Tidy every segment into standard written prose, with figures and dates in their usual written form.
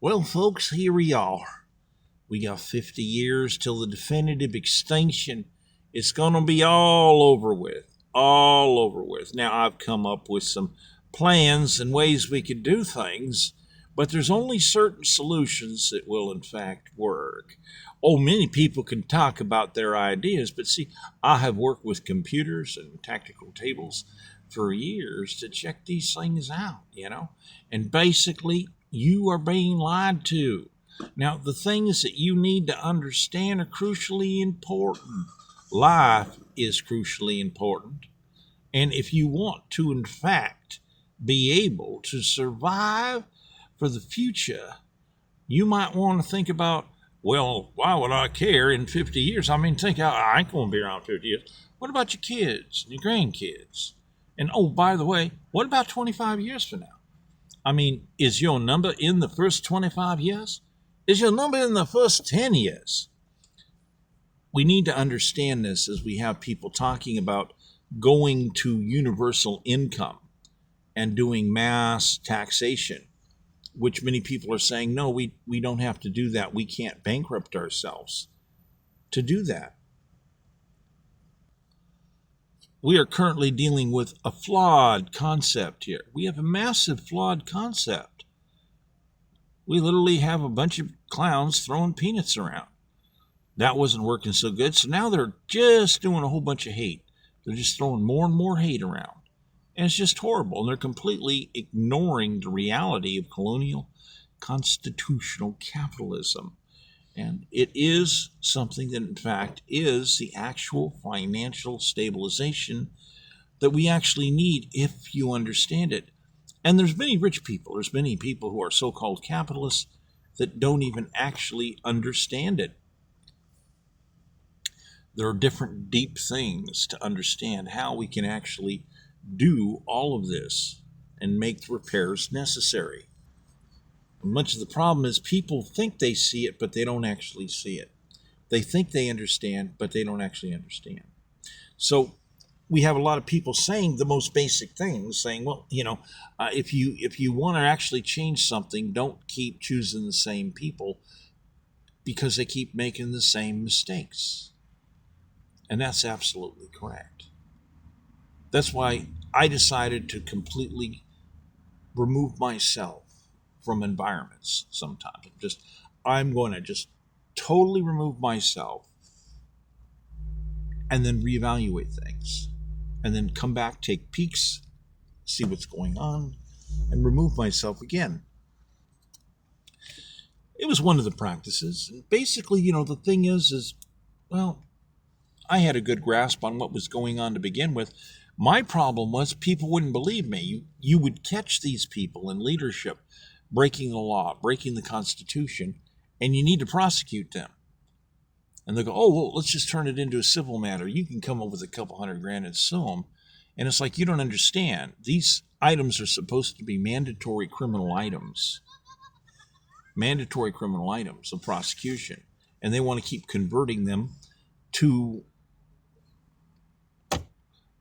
Well, folks, here we are. We got 50 years till the definitive extinction. It's going to be all over with. All over with. Now, I've come up with some plans and ways we could do things, but there's only certain solutions that will, in fact, work. Oh, many people can talk about their ideas, but see, I have worked with computers and tactical tables for years to check these things out. And basically, you are being lied to. Now, the things that you need to understand are crucially important. Life is crucially important. And if you want to, in fact, be able to survive for the future, you might want to think about, well, why would I care in 50 years? I mean, think out, I ain't going to be around 50 years. What about your kids and your grandkids? And oh, by the way, what about 25 years from now? I mean, is your number in the first 25 years? Is your number in the first 10 years? We need to understand this as we have people talking about going to universal income and doing mass taxation, which many people are saying, no, we don't have to do that. We can't bankrupt ourselves to do that. We are currently dealing with a flawed concept here. We have a massive flawed concept. We literally have a bunch of clowns throwing peanuts around. That wasn't working so good, so now they're just doing a whole bunch of hate. They're just throwing more and more hate around. And it's just horrible. And they're completely ignoring the reality of colonial constitutional capitalism. And it is something that, in fact, is the actual financial stabilization that we actually need if you understand it. And there's many rich people. There's many people who are so-called capitalists that don't even actually understand it. There are different deep things to understand how we can actually do all of this and make the repairs necessary. Much of the problem is people think they see it, but they don't actually see it. They think they understand, but they don't actually understand. So we have a lot of people saying the most basic things, saying, well, if you want to actually change something, don't keep choosing the same people because they keep making the same mistakes. And that's absolutely correct. That's why I decided to completely remove myself from environments sometimes. I'm going to just totally remove myself and then reevaluate things and then come back, take peeks, see what's going on, and remove myself again. It was one of the practices. And basically, the thing is, well, I had a good grasp on what was going on to begin with. My problem was people wouldn't believe me. You would catch these people in leadership breaking the law, breaking the Constitution, and you need to prosecute them. And they go, oh, well, let's just turn it into a civil matter. You can come up with a couple $100,000 and sue them. And it's like, you don't understand. These items are supposed to be mandatory criminal items of prosecution. And they want to keep converting them to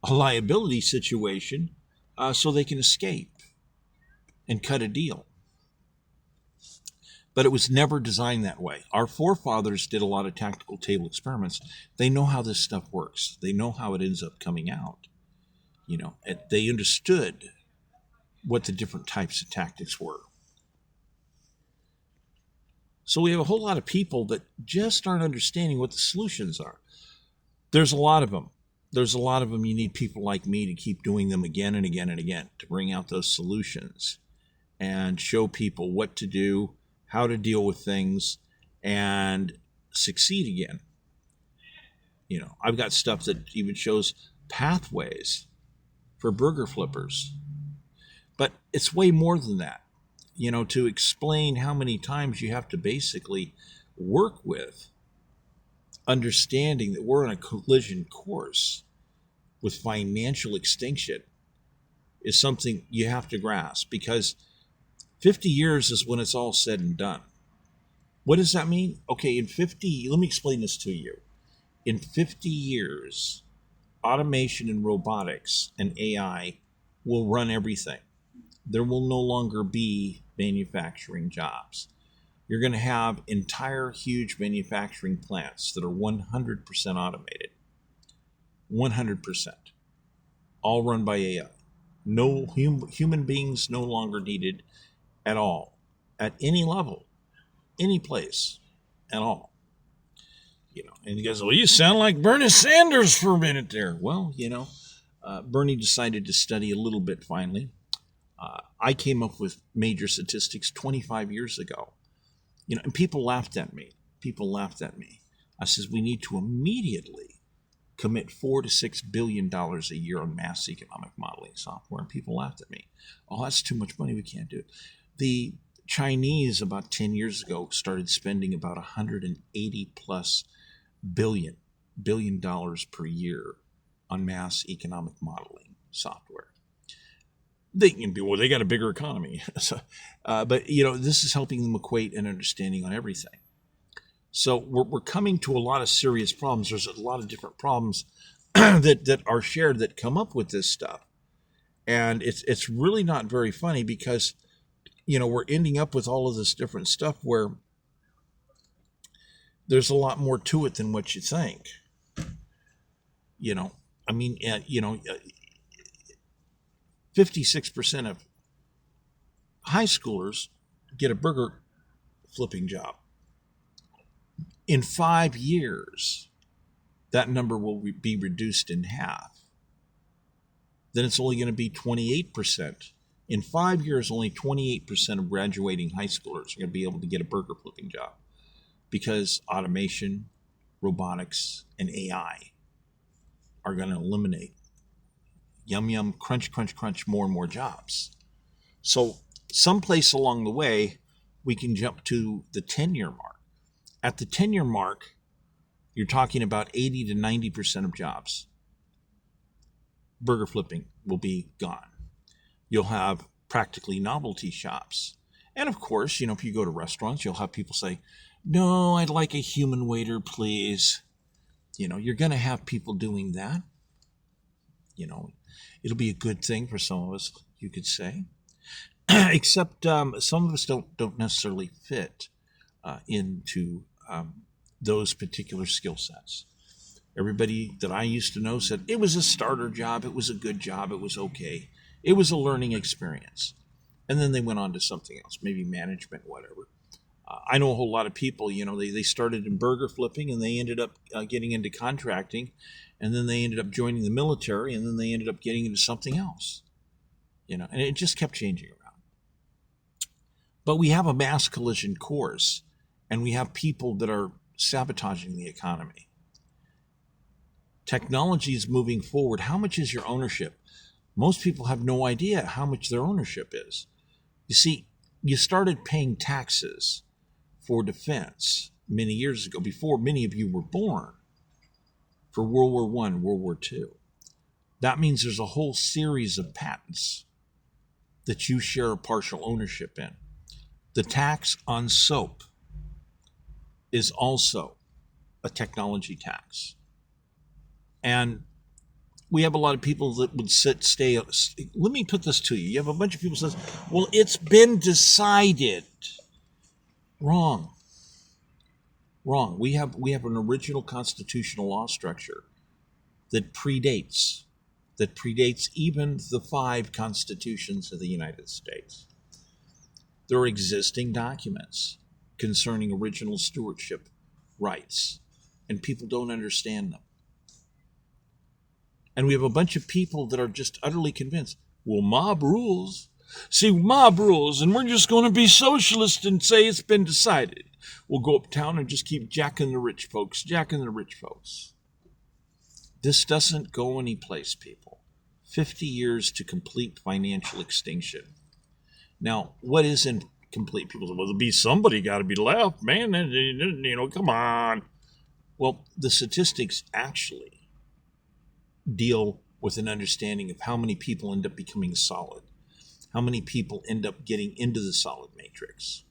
a liability situation so they can escape and cut a deal. But it was never designed that way. Our forefathers did a lot of tactical table experiments. They know how this stuff works. They know how it ends up coming out. They understood what the different types of tactics were. So we have a whole lot of people that just aren't understanding what the solutions are. There's a lot of them. You need people like me to keep doing them again and again and again to bring out those solutions and show people what to do, how to deal with things, and succeed again. I've got stuff that even shows pathways for burger flippers. But it's way more than that. To explain how many times you have to basically work with understanding that we're on a collision course with financial extinction is something you have to grasp, because 50 years is when it's all said and done. What does that mean? Okay, let me explain this to you. In 50 years, automation and robotics and AI will run everything. There will no longer be manufacturing jobs. You're going to have entire huge manufacturing plants that are 100% automated. 100%. All run by AI. No human beings no longer needed at all, at any level, any place, at all. And you guys, well, you sound like Bernie Sanders for a minute there. Well, Bernie decided to study a little bit finally. I came up with major statistics 25 years ago, and people laughed at me. I says, we need to immediately commit $4 to $6 billion a year on mass economic modeling software. And people laughed at me. Oh, that's too much money. We can't do it. The Chinese about 10 years ago started spending about 180 plus billion dollars per year on mass economic modeling software. They got a bigger economy. But this is helping them equate an understanding on everything. So we're coming to a lot of serious problems. There's a lot of different problems that are shared that come up with this stuff. And it's really not very funny because, we're ending up with all of this different stuff where there's a lot more to it than what you think. 56% of high schoolers get a burger flipping job. In 5 years, that number will be reduced in half. Then it's only going to be 28%. In 5 years, only 28% of graduating high schoolers are going to be able to get a burger flipping job because automation, robotics, and AI are going to eliminate yum, crunch, more and more jobs. So someplace along the way, we can jump to the 10-year mark. At the 10-year mark, you're talking about 80 to 90% of jobs. Burger flipping will be gone. You'll have practically novelty shops. And of course, if you go to restaurants, you'll have people say, no, I'd like a human waiter, please. You're going to have people doing that. It'll be a good thing for some of us, you could say. Except some of us don't necessarily fit into those particular skill sets. Everybody that I used to know said it was a starter job, it was a good job, it was okay. It was a learning experience. And then they went on to something else, maybe management, whatever. I know a whole lot of people, they started in burger flipping and they ended up getting into contracting, and then they ended up joining the military, and then they ended up getting into something else. And it just kept changing around. But we have a mass collision course, and we have people that are sabotaging the economy. Technology is moving forward. How much is your ownership? Most people have no idea how much their ownership is. You see, you started paying taxes for defense many years ago, before many of you were born, for World War I, World War II. That means there's a whole series of patents that you share a partial ownership in. The tax on soap is also a technology tax. And we have a lot of people that would let me put this to you. You have a bunch of people that says, well, it's been decided. Wrong. We have an original constitutional law structure that predates even the 5 constitutions of the United States. There are existing documents concerning original stewardship rights, and people don't understand them. And we have a bunch of people that are just utterly convinced, well, mob rules. See, mob rules, and we're just going to be socialist and say it's been decided. We'll go uptown and just keep jacking the rich folks. This doesn't go anyplace, people. 50 years to complete financial extinction. Now, what is incomplete? People say, well, there'll be somebody got to be left, man. Come on. Well, the statistics actually deal with an understanding of how many people end up becoming solid, how many people end up getting into the solid matrix.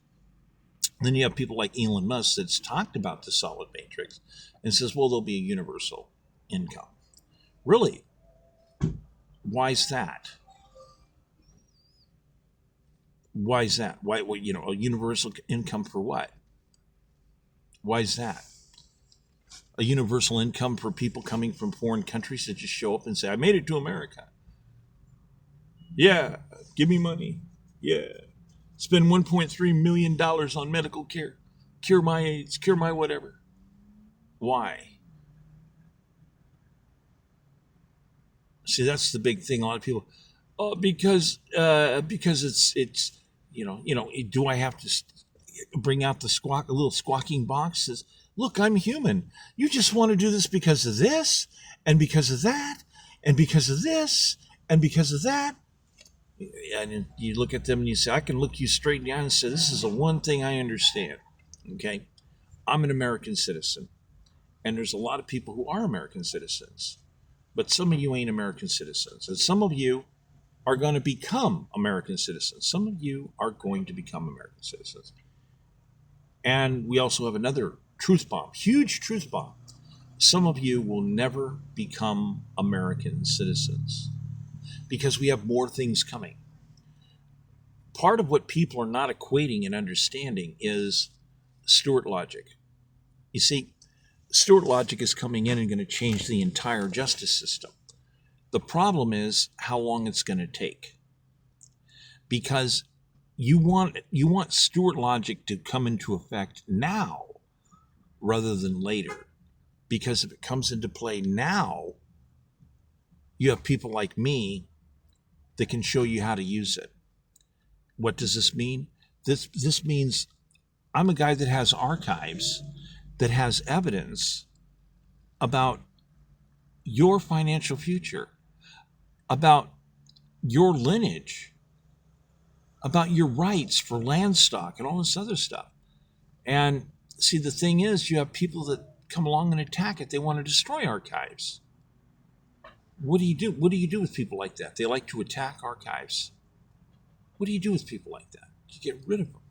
Then you have people like Elon Musk that's talked about the solid matrix and says, well, there'll be a universal income. Really? Why is that? Why is that? Why, a universal income for what? Why is that? A universal income for people coming from foreign countries to just show up and say, I made it to America. Yeah, give me money. Yeah. Spend $1.3 million on medical care. Cure my AIDS, cure my whatever. Why? See, that's the big thing. A lot of people, because it's do I have to bring out the a little squawking box? Says, look, I'm human. You just want to do this because of this, and because of that, and because of this, and because of that. And you look at them and you say, I can look you straight in the eye and say, this is the one thing I understand. Okay, I'm an American citizen, and there's a lot of people who are American citizens. But some of you ain't American citizens. And some of you are going to become American citizens. Some of you are going to become American citizens. And we also have another truth bomb, huge truth bomb. Some of you will never become American citizens because we have more things coming. Part of what people are not equating and understanding is Stewart logic. You see, Stewart logic is coming in and going to change the entire justice system. The problem is how long it's going to take. Because you want Stewart logic to come into effect now rather than later. Because if it comes into play now, you have people like me that can show you how to use it. What does this mean? This means I'm a guy that has archives, that has evidence about your financial future, about your lineage, about your rights for land stock and all this other stuff. And see, the thing is, you have people that come along and attack it. They want to destroy archives. What do you do? What do you do with people like that? They like to attack archives. What do you do with people like that? You get rid of them.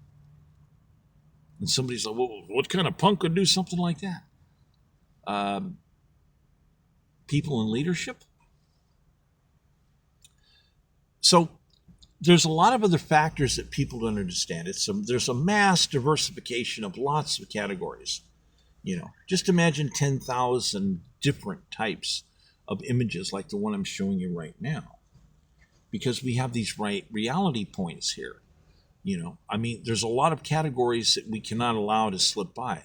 And somebody's like, well, what kind of punk would do something like that? People in leadership. So there's a lot of other factors that people don't understand. There's a mass diversification of lots of categories. Just imagine 10,000 different types of images like the one I'm showing you right now, because we have these reality points here. There's a lot of categories that we cannot allow to slip by.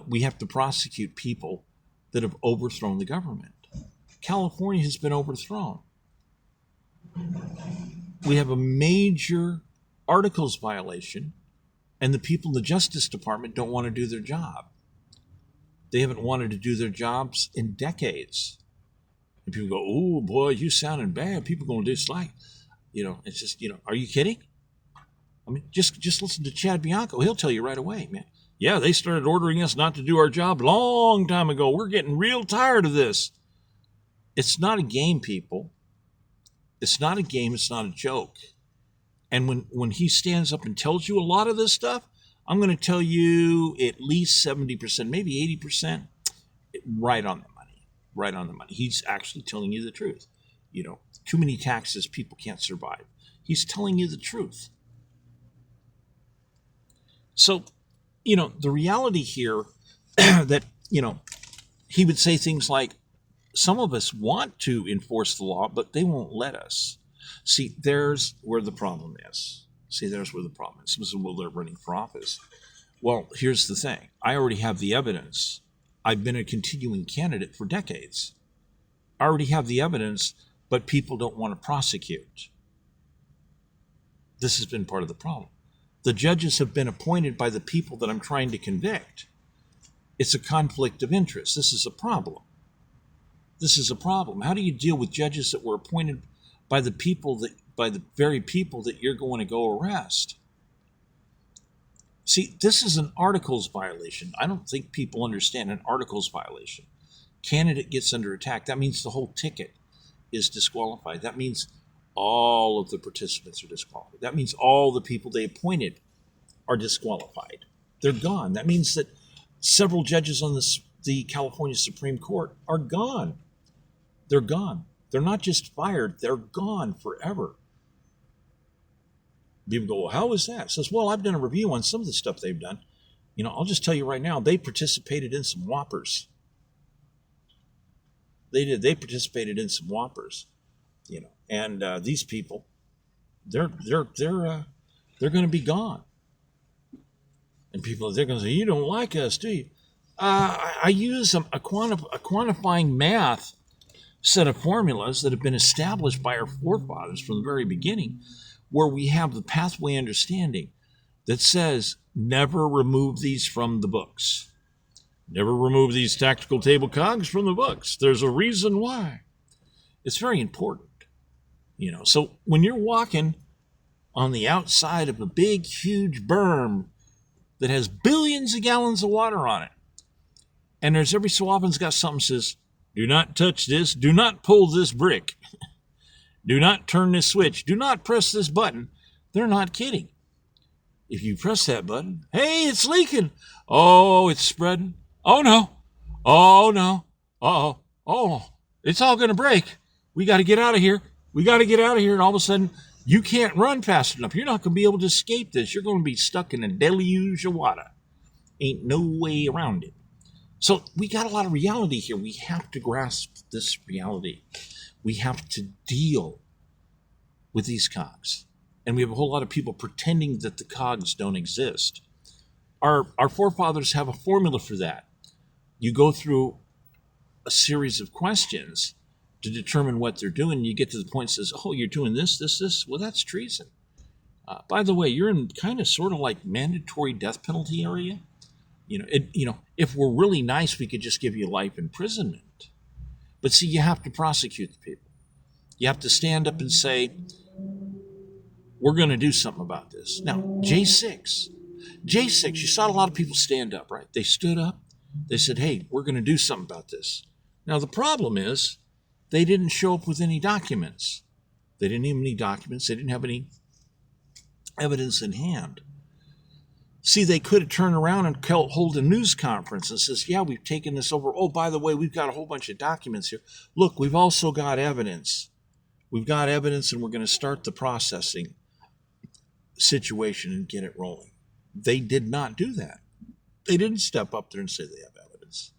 We have to prosecute people that have overthrown the government. California has been overthrown. We have a major articles violation, and the people in the Justice Department don't want to do their job. They haven't wanted to do their jobs in decades. And people go, oh boy, you sounding bad. People are going to dislike. It's just, are you kidding? Just listen to Chad Bianco. He'll tell you right away, man. Yeah, they started ordering us not to do our job a long time ago. We're getting real tired of this. It's not a game, people. It's not a game. It's not a joke. And when he stands up and tells you a lot of this stuff, I'm going to tell you at least 70%, maybe 80%, right on the money. Right on the money. He's actually telling you the truth. Too many taxes, people can't survive. He's telling you the truth. So, the reality here that, he would say things like, some of us want to enforce the law, but they won't let us. See, there's where the problem is. Well, they're running for office. Well, here's the thing. I already have the evidence. I've been a continuing candidate for decades. I already have the evidence, but people don't want to prosecute. This has been part of the problem. The judges have been appointed by the people that I'm trying to convict. It's a conflict of interest. This is a problem. How do you deal with judges that were appointed by the very people that you're going to go arrest? See, this is an articles violation. I don't think people understand an articles violation. Candidate gets under attack. That means the whole ticket is disqualified. That means all of the participants are disqualified. That means all the people they appointed are disqualified. They're gone. That means that several judges on the California Supreme Court are gone. They're gone. They're not just fired, they're gone forever. People go, well, how is that? It says, well, I've done a review on some of the stuff they've done. I'll just tell you right now, they participated in some whoppers. They did. They participated in some whoppers. And these people, they're going to be gone. And people, they're going to say, you don't like us, do you? I use a quantifying math set of formulas that have been established by our forefathers from the very beginning, where we have the pathway understanding that says never remove these from the books. Never remove these tactical table cogs from the books. There's a reason why. It's very important. So when you're walking on the outside of a big, huge berm that has billions of gallons of water on it, and there's every so often it's got something that says, do not touch this, do not pull this brick, do not turn this switch, do not press this button, they're not kidding. If you press that button, hey, it's leaking. Oh, it's spreading. Oh, no. Oh, no. Uh-oh. Oh, it's all going to break. We got to get out of here. We got to get out of here. And all of a sudden, you can't run fast enough. You're not going to be able to escape this. You're going to be stuck in a deluge of water. Ain't no way around it. So we got a lot of reality here. We have to grasp this reality. We have to deal with these cogs. And we have a whole lot of people pretending that the cogs don't exist. Our forefathers have a formula for that. You go through a series of questions to determine what they're doing. You get to the point that says, oh, you're doing this, this, this. Well, that's treason. By the way, you're in kind of sort of like mandatory death penalty area. If we're really nice, we could just give you life imprisonment. But see, you have to prosecute the people. You have to stand up and say, we're going to do something about this. Now, J6, you saw a lot of people stand up, right? They stood up. They said, hey, we're going to do something about this. Now, the problem is they didn't show up with any documents. They didn't have any documents. They didn't have any evidence in hand. See, they could have turned around and hold a news conference and says, yeah, we've taken this over. Oh, by the way, we've got a whole bunch of documents here. Look, we've also got evidence. We've got evidence, and we're going to start the processing situation and get it rolling. They did not do that. They didn't step up there and say they have evidence.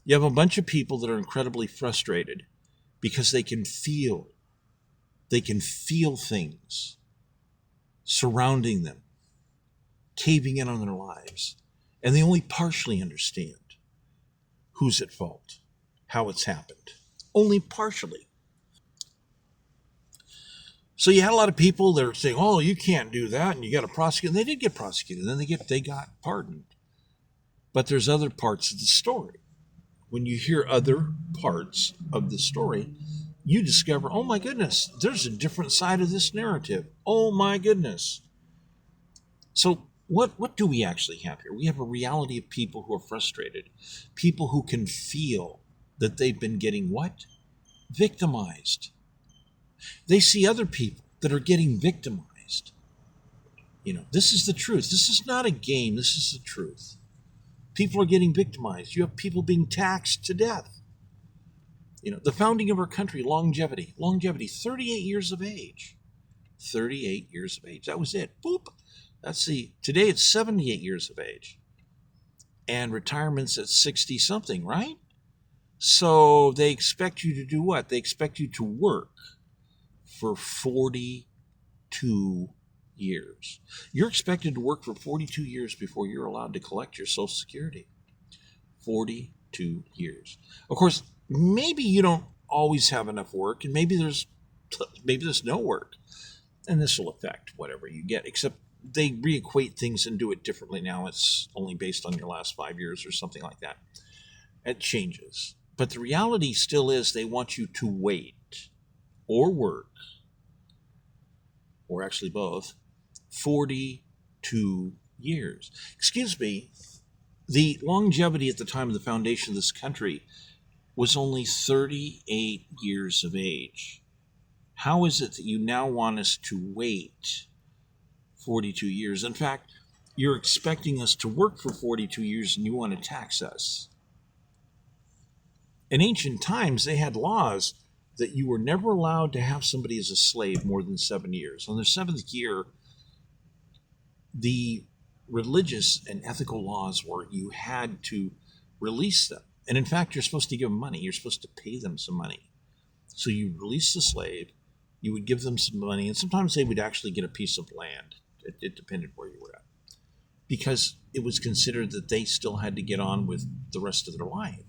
You have a bunch of people that are incredibly frustrated because they can feel things surrounding them, caving in on their lives, and they only partially understand who's at fault, how it's happened. Only partially. So you had a lot of people that are saying, oh, you can't do that, and you got to prosecute. And they did get prosecuted, and then they got pardoned. But there's other parts of the story. When you hear other parts of the story, you discover, oh my goodness, there's a different side of this narrative. Oh my goodness. So what do we actually have here? We have a reality of people who are frustrated, people who can feel that they've been getting what? Victimized. They see other people that are getting victimized. This is the truth. This is not a game. This is the truth. People are getting victimized. You have people being taxed to death. The founding of our country, longevity, 38 years of age. 38 years of age. That was it. Boop. Today it's 78 years of age. And retirement's at 60 something, right? So they expect you to do what? They expect you to work for 42 years. You're expected to work for 42 years before you're allowed to collect your Social Security. 42 years. Of course, maybe you don't always have enough work, and maybe there's no work, and this will affect whatever you get, except they reequate things and do it differently now. It's only based on your last 5 years or something like that. It changes. But the reality still is they want you to wait or work, or actually both, 42 years. Excuse me, the longevity at the time of the foundation of this country was only 38 years of age. How is it that you now want us to wait 42 years? In fact, you're expecting us to work for 42 years and you want to tax us. In ancient times, they had laws that you were never allowed to have somebody as a slave more than 7 years. On their 7th year, the religious and ethical laws were you had to release them. And in fact, you're supposed to give them money. You're supposed to pay them some money. So you release the slave, you would give them some money, and sometimes they would actually get a piece of land. It depended where you were at. Because it was considered that they still had to get on with the rest of their life.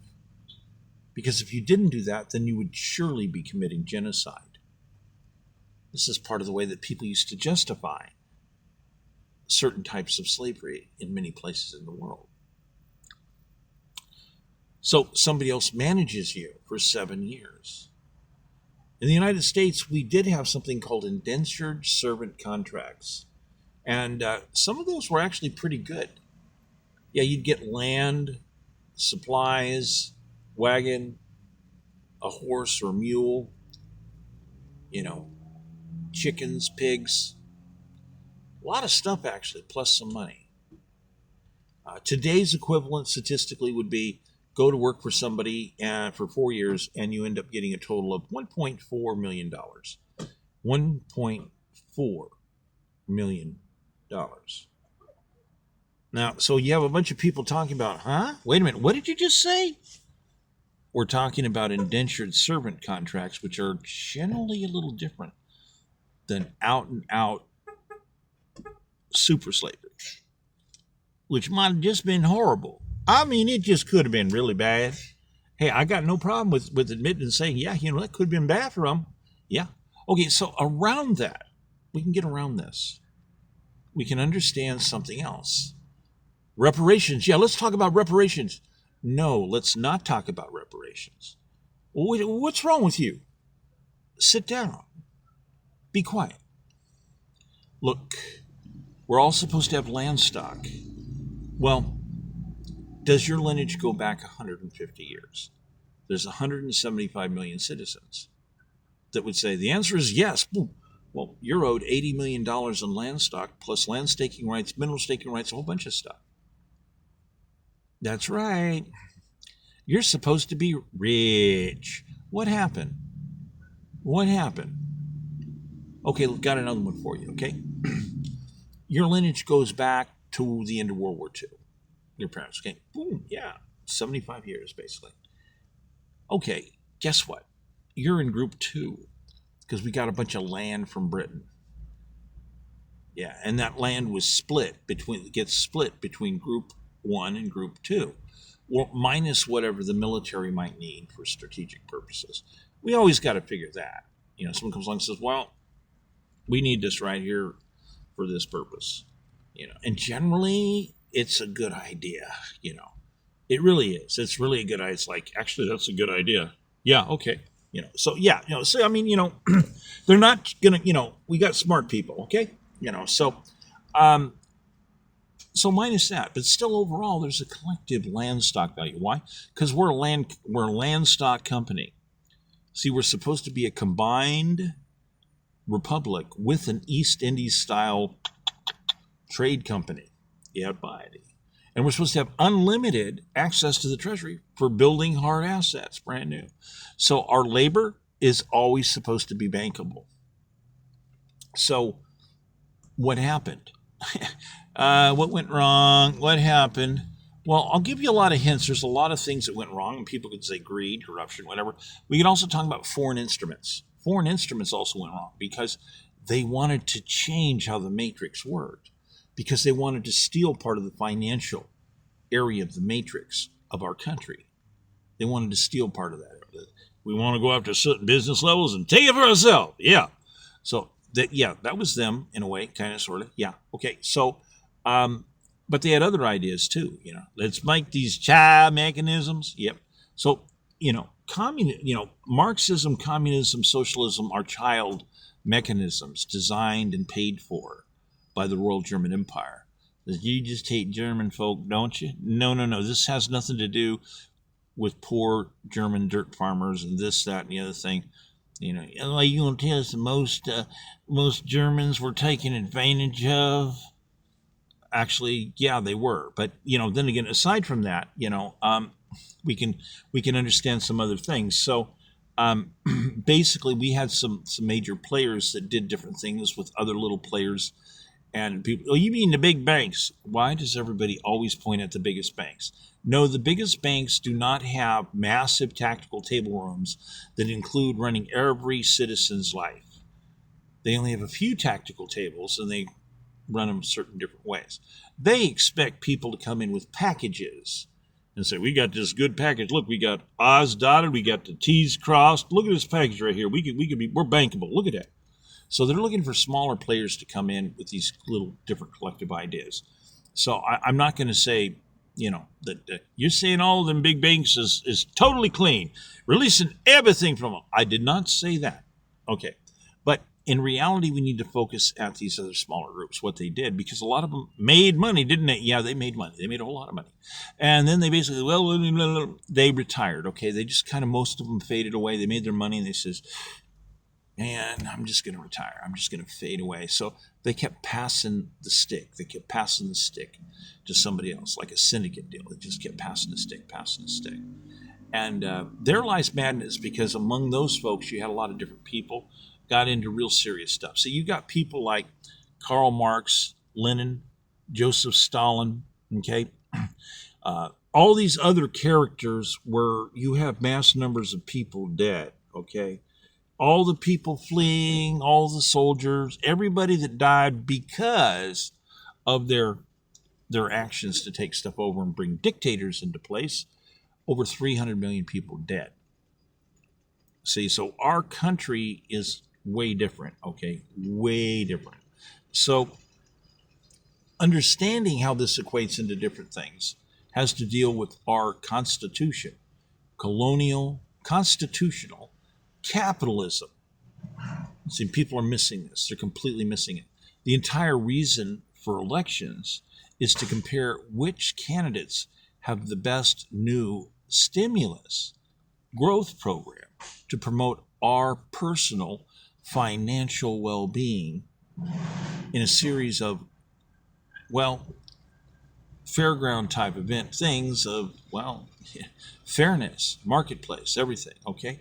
Because if you didn't do that, then you would surely be committing genocide. This is part of the way that people used to justify certain types of slavery in many places in the world. So somebody else manages you for 7 years. In the United States, we did have something called indentured servant contracts. And some of those were actually pretty good. Yeah, you'd get land, supplies, wagon, a horse or mule, chickens, pigs, a lot of stuff actually, plus some money. Today's equivalent statistically would be go to work for somebody for 4 years and you end up getting a total of $1.4 million. $1.4 million. Now, so you have a bunch of people talking about, wait a minute, what did you just say? We're talking about indentured servant contracts, which are generally a little different than out and out super slavery, which might have just been horrible. I mean, it just could have been really bad. Hey, I got no problem with admitting and saying, yeah, that could have been bad for them. Yeah. Okay, so around that, we can get around this. We can understand something else. Reparations. Yeah, let's talk about reparations. No, let's not talk about reparations. What's wrong with you? Sit down. Be quiet. Look, we're all supposed to have land stock. Well, does your lineage go back 150 years? There's 175 million citizens that would say the answer is yes. Well, you're owed $80 million in land stock plus land staking rights, mineral staking rights, a whole bunch of stuff. That's right. You're supposed to be rich. What happened? What happened? Okay, got another one for you, okay? Your lineage goes back to the end of World War II. Your parents, okay? Boom, yeah, 75 years, basically. Okay, guess what? You're in group 2 because we got a bunch of land from Britain. Yeah, and that land was gets split between group 1 and group 2. Well, minus whatever the military might need for strategic purposes. We always got to figure that. Someone comes along and says, well, we need this right here for this purpose. And generally it's a good idea. It really is. It's really a good idea. It's like, actually, that's a good idea. Yeah. Okay. So yeah, so I mean, they're not gonna, we got smart people. Okay. So minus that, but still overall, there's a collective land stock value. Why? Because we're a land stock company. See, we're supposed to be a combined republic with an East Indies style trade company. Yeah, buddy. And we're supposed to have unlimited access to the treasury for building hard assets, brand new. So our labor is always supposed to be bankable. So what happened? What went wrong? What happened? Well, I'll give you a lot of hints. There's a lot of things that went wrong, and people could say greed, corruption, whatever. We can also talk about foreign instruments. Foreign instruments also went wrong because they wanted to change how the matrix worked, because they wanted to steal part of the financial area of the matrix of our country. They wanted to steal part of that. We want to go after certain business levels and take it for ourselves. Yeah. So that was them in a way, kind of, sort of. Yeah. Okay. So, but they had other ideas too. Let's make these child mechanisms. Yep. So, Marxism, communism, socialism are child mechanisms designed and paid for by the Royal German Empire. You just hate German folk, don't you? No. This has nothing to do with poor German dirt farmers and this, that, and the other thing. Like you gonna tell us the most Germans were taken advantage of? Actually, yeah, they were. But then again, aside from that, we can understand some other things. So basically, we had some major players that did different things with other little players, And people, oh, you mean the big banks? Why does everybody always point at the biggest banks? No, the biggest banks do not have massive tactical table rooms that include running every citizen's life. They only have a few tactical tables, and they run them certain different ways. They expect people to come in with packages and say, we got this good package. Look, we got O's dotted, we got the T's crossed. Look at this package right here. We're bankable. Look at that. So they're looking for smaller players to come in with these little different collective ideas. So I'm not going to say, that you're saying all of them big banks is totally clean, releasing everything from them. I did not say that. Okay. But in reality, we need to focus at these other smaller groups, what they did, because a lot of them made money, didn't they? Yeah, they made money. They made a whole lot of money. And then they basically, they retired. Okay. They just kind of, most of them faded away. They made their money and they says, man, I'm just going to retire. I'm just going to fade away. So they kept passing the stick. They kept passing the stick to somebody else, like a syndicate deal. They just kept passing the stick. And there lies madness, because among those folks, you had a lot of different people got into real serious stuff. So you got people like Karl Marx, Lenin, Joseph Stalin, okay? All these other characters where you have mass numbers of people dead, okay? All the people fleeing, all the soldiers, everybody that died because of their actions to take stuff over and bring dictators into place. Over 300 million people dead. See, so our country is way different, okay? Way different. So understanding how this equates into different things has to deal with our Constitution, colonial, constitutional capitalism. See, people are missing this. They're completely missing it. The entire reason for elections is to compare which candidates have the best new stimulus growth program to promote our personal financial well-being in a series of, fairground type event things of, fairness, marketplace, everything, okay?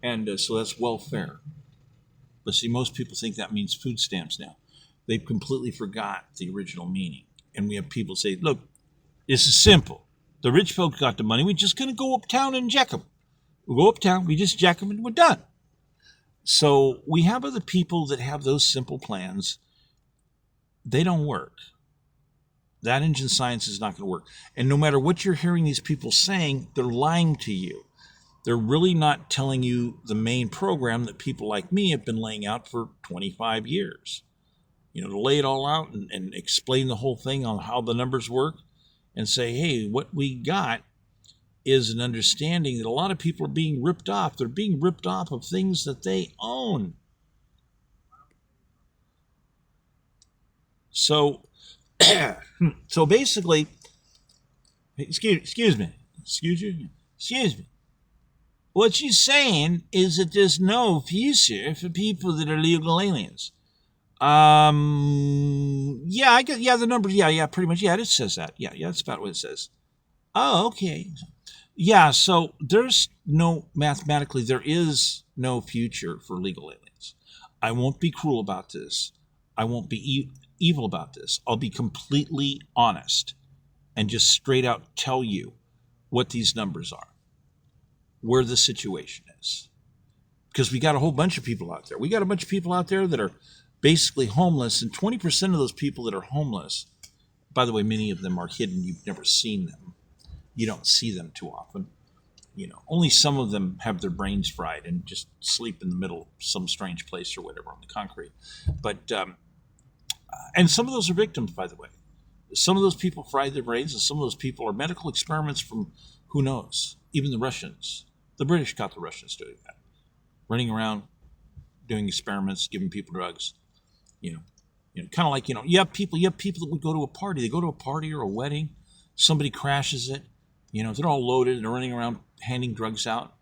And so that's welfare. But see, most people think that means food stamps now. They've completely forgot the original meaning. And we have people say, look, this is simple. The rich folks got the money. We're just going to go uptown and jack them. We'll go uptown, we just jack them, and we're done. So we have other people that have those simple plans. They don't work. That engine science is not going to work. And no matter what you're hearing these people saying, they're lying to you. They're really not telling you the main program that people like me have been laying out for 25 years. To lay it all out and explain the whole thing on how the numbers work and say, hey, what we got is an understanding that a lot of people are being ripped off. They're being ripped off of things that they own. So basically, excuse me. What she's saying is that there's no future for people that are legal aliens. The numbers, pretty much, it says that. Yeah, that's about what it says. Oh, okay. Yeah, so there is no future for legal aliens. I won't be cruel about this. I won't be evil about this. I'll be completely honest and just straight out tell you what these numbers are, where the situation is. Because we got a whole bunch of people out there. We got a bunch of people out there that are basically homeless, and 20% of those people that are homeless, by the way, many of them are hidden. You've never seen them. You don't see them too often. Only some of them have their brains fried and just sleep in the middle of some strange place or whatever on the concrete. But, and some of those are victims, by the way. Some of those people fried their brains, and some of those people are medical experiments from who knows, even the Russians. The British caught the Russians doing that, running around doing experiments, giving people drugs. Kind of like, you have people that would go to a party. They go to a party or a wedding, somebody crashes it. They're all loaded and they're running around handing drugs out.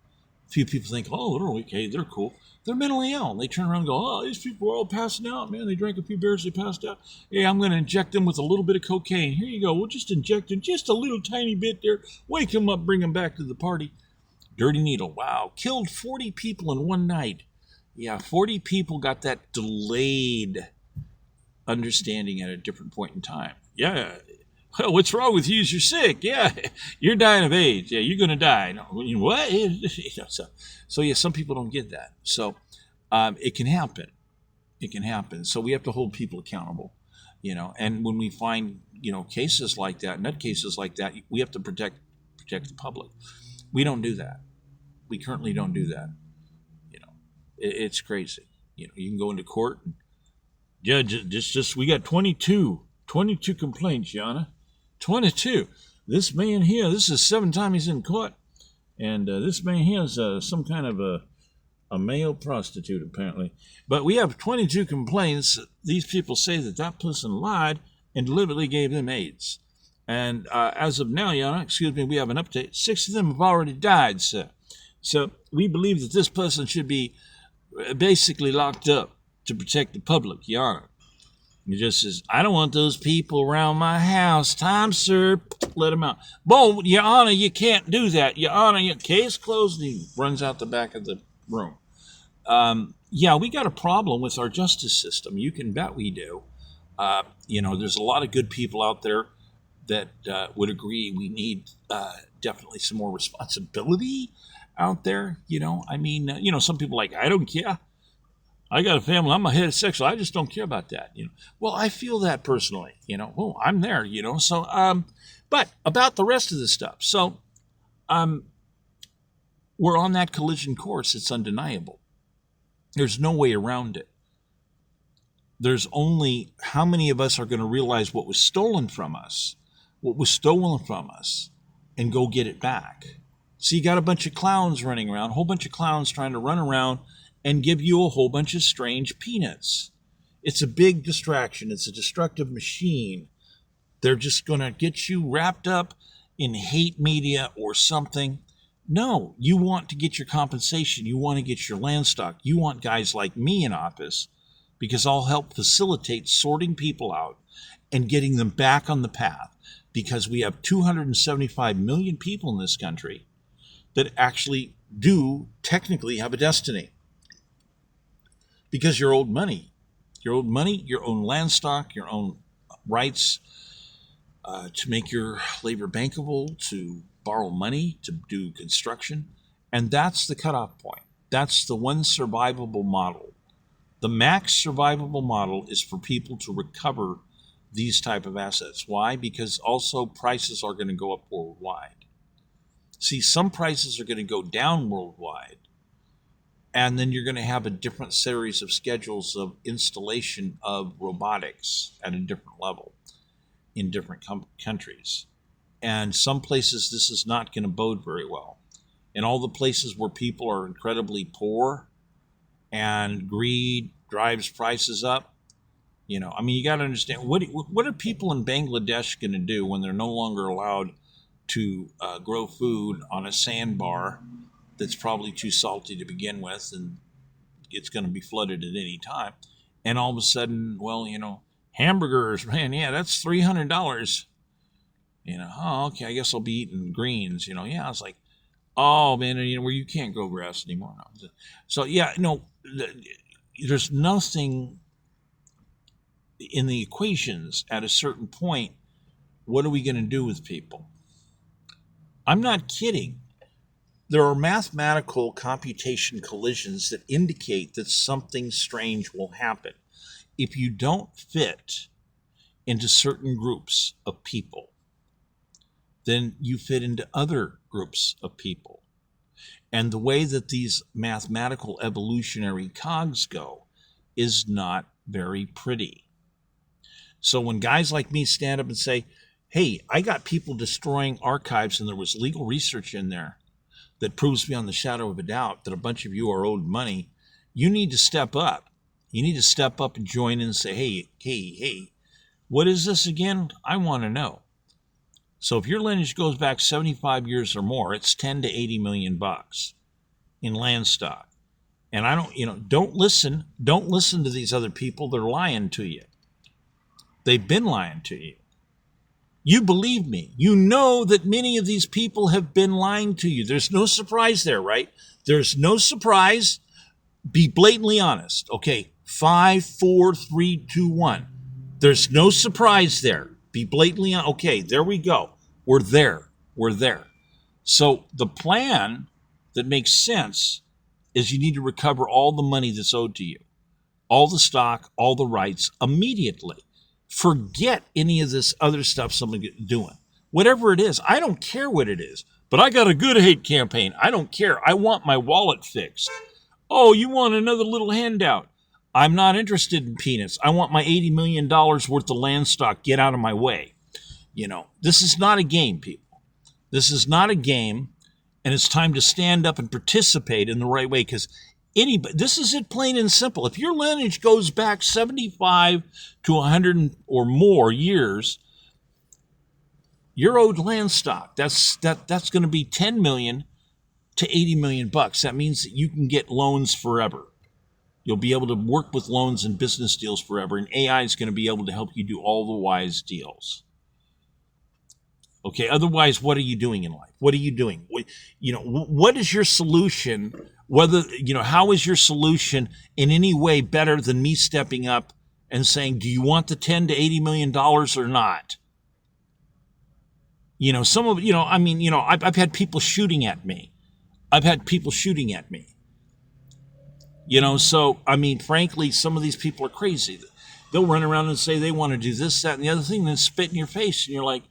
A few people think, oh, they're okay, they're cool. They're mentally ill. And they turn around and go, oh, these people are all passing out, man. They drank a few beers, they passed out. Hey, I'm going to inject them with a little bit of cocaine. Here you go. We'll just inject them just a little tiny bit there. Wake them up, bring them back to the party. Dirty needle. Wow. Killed 40 people in one night. Yeah, 40 people got that delayed understanding at a different point in time. Yeah. Well, what's wrong with you? You're sick. Yeah, you're dying of AIDS. Yeah, you're going to die. No, what? So yeah, some people don't get that. So it can happen. It can happen. So we have to hold people accountable, And when we find cases like that, nut cases like that, we have to protect the public. We don't do that. We currently don't do that. It's crazy. You can go into court and judge. Just we got 22 complaints, Yana. 22. This man here. This is 7th time he's in court, and this man here is some kind of a male prostitute, apparently. But we have 22 complaints. These people say that person lied and deliberately gave them AIDS. And as of now, Yana, we have an update. 6 of them have already died, sir. So we believe that this person should be basically locked up to protect the public, Yana. He just says, I don't want those people around my house. Time, sir. Let them out. Boom, Your Honor, you can't do that. Your Honor, your case closed. And he runs out the back of the room. Yeah, we got a problem with our justice system. You can bet we do. There's a lot of good people out there that would agree we need definitely some more responsibility out there. Some people like, I don't care. I got a family. I'm a heterosexual. I just don't care about that. Well, I feel that personally. Well, I'm there. So, but about the rest of the stuff. So, we're on that collision course. It's undeniable. There's no way around it. There's only how many of us are going to realize what was stolen from us, and go get it back. So you got a bunch of clowns running around, a whole bunch of clowns trying to run around and give you a whole bunch of strange peanuts. It's a big distraction. It's a destructive machine. They're just going to get you wrapped up in hate media or something. No, you want to get your compensation. You want to get your land stock. You want guys like me in office because I'll help facilitate sorting people out and getting them back on the path, because we have 275 million people in this country that actually do technically have a destiny. Because you're owed money, your own land stock, your own rights to make your labor bankable, to borrow money, to do construction. And that's the cutoff point. That's the one survivable model. The max survivable model is for people to recover these type of assets. Why? Because also prices are going to go up worldwide. See, some prices are going to go down worldwide, and then you're going to have a different series of schedules of installation of robotics at a different level in different countries. And some places this is not going to bode very well. In all the places where people are incredibly poor and greed drives prices up, you got to understand, what are people in Bangladesh going to do when they're no longer allowed to grow food on a sandbar that's probably too salty to begin with, and it's going to be flooded at any time. And all of a sudden, hamburgers, man, yeah, that's $300. Oh, okay, I guess I'll be eating greens. Yeah, I was like, oh man, where you can't grow grass anymore. So yeah, there's nothing in the equations at a certain point. What are we going to do with people? I'm not kidding. There are mathematical computation collisions that indicate that something strange will happen if you don't fit into certain groups of people. Then you fit into other groups of people. And the way that these mathematical evolutionary cogs go is not very pretty. So when guys like me stand up and say, hey, I got people destroying archives and there was legal research in there that proves beyond the shadow of a doubt that a bunch of you are owed money, you need to step up. You need to step up and join in and say, hey, what is this again? I want to know. So if your lineage goes back 75 years or more, it's 10 to 80 million bucks in land stock. And don't listen to these other people. They're lying to you. They've been lying to you. You believe me. You know that many of these people have been lying to you. There's no surprise there, right? There's no surprise. Be blatantly honest. Okay, 5, 4, 3, 2, 1. There's no surprise there. Be blatantly on. Okay, there we go. We're there. We're there. So the plan that makes sense is you need to recover all the money that's owed to you, all the stock, all the rights immediately. Forget any of this other stuff someone's doing. Whatever it is, I don't care what it is, but I got a good hate campaign. I don't care. I want my wallet fixed. Oh, you want another little handout? I'm not interested in peanuts. I want my $80 million worth of land stock. Get out of my way. This is not a game, people. This is not a game, and it's time to stand up and participate in the right way, because this is it, plain and simple. If your lineage goes back 75 to 100 or more years, you're owed land stock. That's going to be 10 million to 80 million bucks. That means that you can get loans forever. You'll be able to work with loans and business deals forever, and AI is going to be able to help you do all the wise deals. Okay, otherwise, what are you doing in life? What are you doing? What is your solution? How is your solution in any way better than me stepping up and saying, do you want the 10 to 80 million dollars or not? I've had people shooting at me. Frankly, some of these people are crazy. They'll run around and say they want to do this, that, and the other thing, and then spit in your face. And you're like,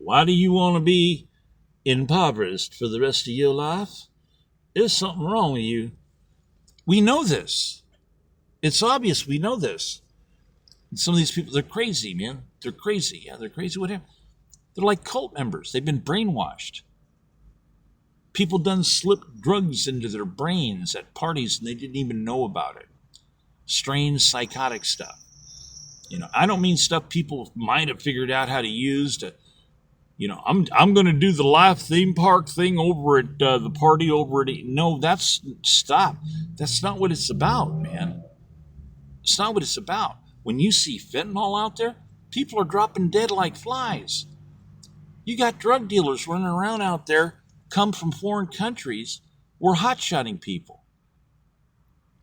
why do you want to be impoverished for the rest of your life? There's something wrong with you. We know this. It's obvious we know this. And some of these people, they're crazy, man. They're crazy. Yeah, they're crazy. Whatever. They're like cult members. They've been brainwashed. People done slipped drugs into their brains at parties and they didn't even know about it. Strange psychotic stuff. I don't mean stuff people might have figured out how to use to, I'm going to do the life theme park thing over at the party over at. No, stop. That's not what it's about, man. It's not what it's about. When you see fentanyl out there, people are dropping dead like flies. You got drug dealers running around out there, come from foreign countries. We're hot-shotting people.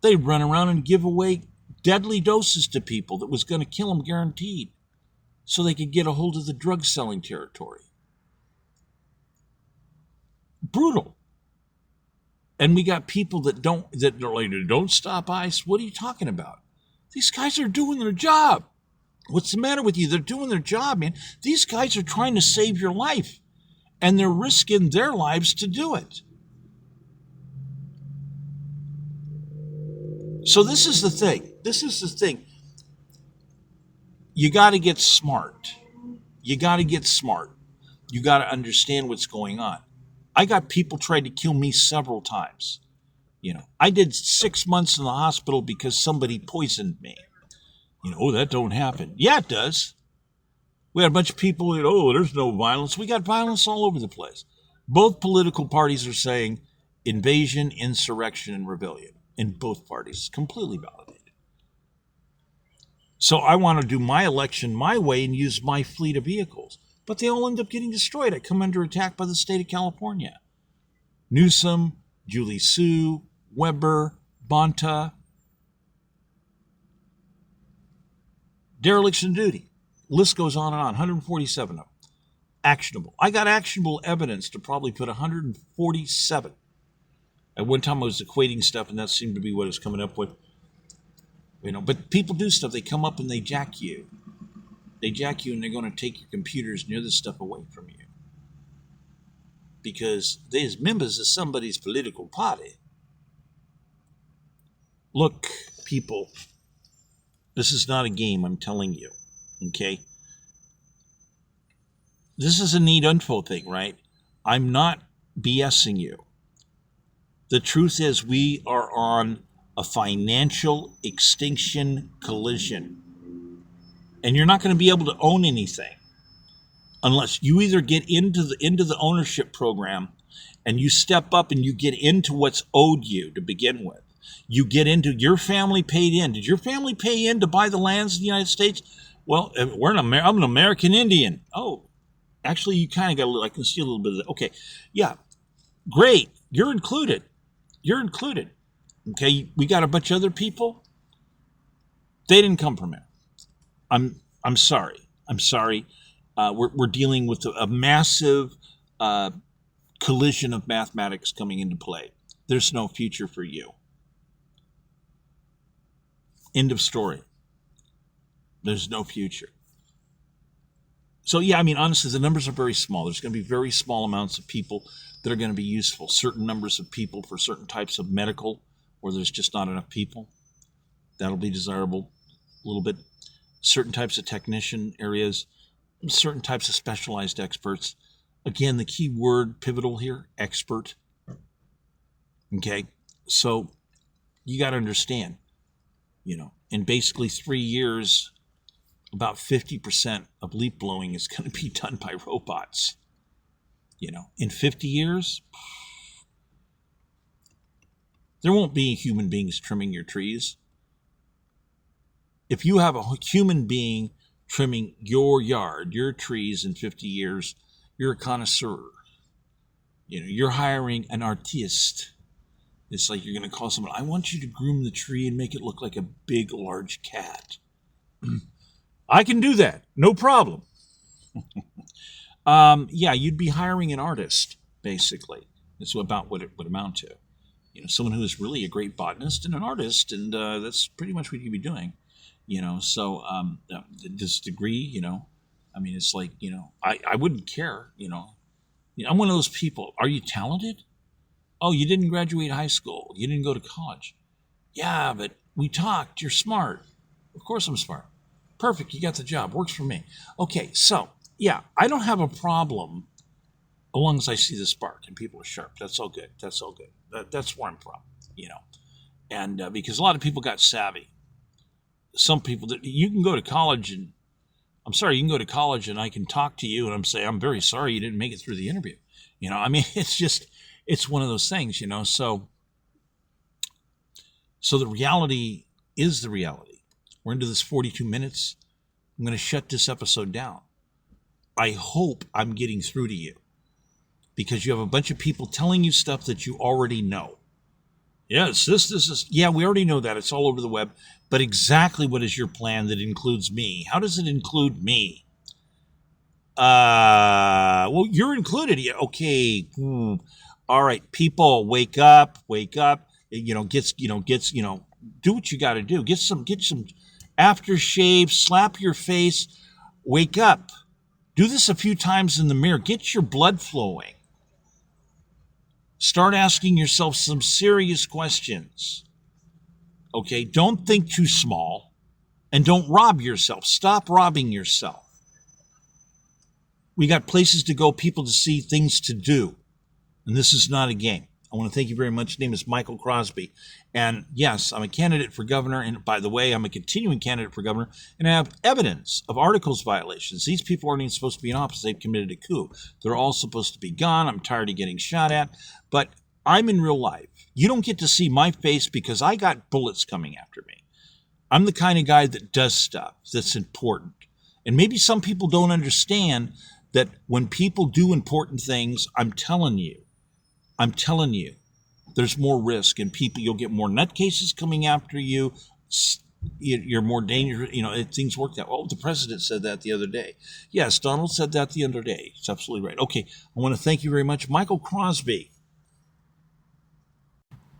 They run around and give away deadly doses to people that was going to kill them guaranteed, so they could get a hold of the drug selling territory. Brutal. And we got people that don't stop ICE. What are you talking about? These guys are doing their job. What's the matter with you? They're doing their job, man. These guys are trying to save your life, and they're risking their lives to do it. So this is the thing. You got to get smart. You got to understand what's going on. I got people trying to kill me several times. I did 6 months in the hospital because somebody poisoned me. That don't happen. Yeah, it does. We had a bunch of people that, there's no violence. We got violence all over the place. Both political parties are saying invasion, insurrection, and rebellion. In both parties, completely validated. So I want to do my election my way and use my fleet of vehicles. But they all end up getting destroyed. I come under attack by the state of California. Newsom, Julie Sue, Weber, Bonta. Dereliction duty. List goes on and on. 147 of them. Actionable. I got actionable evidence to probably put 147. At one time I was equating stuff, and that seemed to be what I was coming up with. But people do stuff. They come up and they jack you. And they're going to take your computers and other stuff away from you. Because they're members of somebody's political party. Look, people, this is not a game, I'm telling you. Okay? This is a neat info thing, right? I'm not BSing you. The truth is we are on a financial extinction collision. And you're not going to be able to own anything unless you either get into the ownership program and you step up and you get into what's owed you to begin with. You get into your family paid in. Did your family pay in to buy the lands in the United States? Well, I'm an American Indian. Oh, actually, you kind of got I can see a little bit of that. Okay, yeah, great. You're included. Okay, we got a bunch of other people. They didn't come from it. I'm I'm sorry. I'm sorry. We're dealing with a massive collision of mathematics coming into play. There's no future for you. End of story. There's no future. So yeah, I mean, honestly, the numbers are very small. There's going to be very small amounts of people that are going to be useful. Certain numbers of people for certain types of medical, where there's just not enough people. That'll be desirable a little bit. Certain types of technician areas, certain types of specialized experts. Again, the key word pivotal here, expert. Okay, so you got to understand, in basically 3 years, about 50% of leaf blowing is going to be done by robots. In 50 years, there won't be human beings trimming your trees. If you have a human being trimming your yard, your trees in 50 years, you're a connoisseur. You're hiring an artiste. It's like you're going to call someone, I want you to groom the tree and make it look like a big, large cat. I can do that. No problem. Yeah, you'd be hiring an artist, basically. That's about what it would amount to. Someone who is really a great botanist and an artist, and that's pretty much what you'd be doing. So this degree, I mean, it's like, I wouldn't care, I'm one of those people. Are you talented? Oh, you didn't graduate high school. You didn't go to college. Yeah, but we talked. You're smart. Of course I'm smart. Perfect. You got the job. Works for me. Okay, so, yeah, I don't have a problem as long as I see the spark and people are sharp. That's all good. That's all good. That's where I'm from, And because a lot of people got savvy. Some people, that you can go to college and, I'm sorry, you can go to college and I can talk to you and I'm saying, I'm very sorry you didn't make it through the interview. I mean, it's one of those things, So the reality is the reality. We're into this 42 minutes. I'm going to shut this episode down. I hope I'm getting through to you because you have a bunch of people telling you stuff that you already know. Yes, this is, yeah, we already know that. It's all over the web. But exactly what is your plan that includes me? How does it include me? Well, you're included. Yeah, okay. All right, people, wake up. Do what you got to do. Get some aftershave, slap your face, wake up. Do this a few times in the mirror. Get your blood flowing. Start asking yourself some serious questions. Okay, don't think too small and don't rob yourself. Stop robbing yourself. We got places to go, people to see, things to do. And this is not a game. I want to thank you very much. His name is Michael Crosby. And yes, I'm a candidate for governor. And by the way, I'm a continuing candidate for governor. And I have evidence of articles violations. These people aren't even supposed to be in office. They've committed a coup. They're all supposed to be gone. I'm tired of getting shot at. But I'm in real life. You don't get to see my face because I got bullets coming after me. I'm the kind of guy that does stuff that's important. And maybe some people don't understand that when people do important things, I'm telling you, there's more risk and people, you'll get more nutcases coming after you. You're more dangerous. Things work that way. Oh, the president said that the other day. Yes, Donald said that the other day. It's absolutely right. Okay, I want to thank you very much. Michael Crosby.